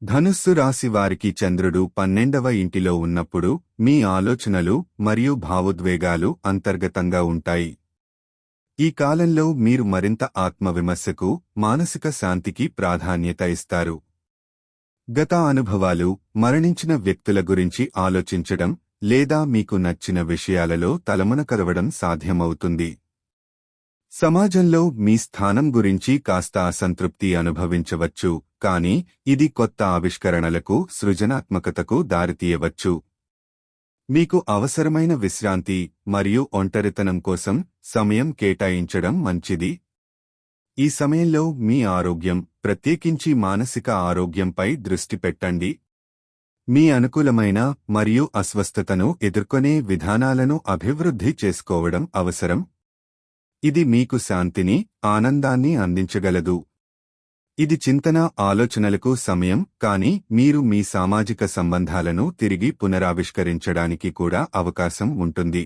ధనుస్సు రాశి వారికి చంద్రుడు 12వ ఇంటిలో ఉన్నప్పుడు మీ ఆలోచనలు మరియు భావోద్వేగాలు అంతర్గతంగా ఉంటాయి. ఈ కాలంలో మీరు మరింత ఆత్మవిమర్శకు, మానసిక శాంతికి ప్రాధాన్యత ఇస్తారు. గత అనుభవాలు, మరణించిన వ్యక్తుల గురించి ఆలోచించడం లేదా మీకు నచ్చిన విషయాలలో తలమునకలవడం సాధ్యమవుతుంది. సమాజంలో మీ స్థానం గురించి కాస్త అసంతృప్తి అనుభవించవచ్చు, కానీ ఇది కొత్త ఆవిష్కరణలకు, సృజనాత్మకతకు దారితీయవచ్చు. మీకు అవసరమైన విశ్రాంతి మరియు ఒంటరితనం కోసం సమయం కేటాయించడం మంచిది. ఈ సమయంలో మీ ఆరోగ్యం, ప్రత్యేకించి మానసిక ఆరోగ్యంపై దృష్టి పెట్టండి. మీ అనుకూలమైన మరియు అస్వస్థతను ఎదుర్కొనే విధానాలను అభివృద్ధి చేసుకోవడం అవసరం. ఇది మీకు శాంతిని, ఆనందాన్ని అందించగలదు. ఇది చింతన, ఆలోచనలకు సమయం, కానీ మీరు మీ సామాజిక సంబంధాలను తిరిగి పునరావిష్కరించడానికి కూడా అవకాశం ఉంటుంది.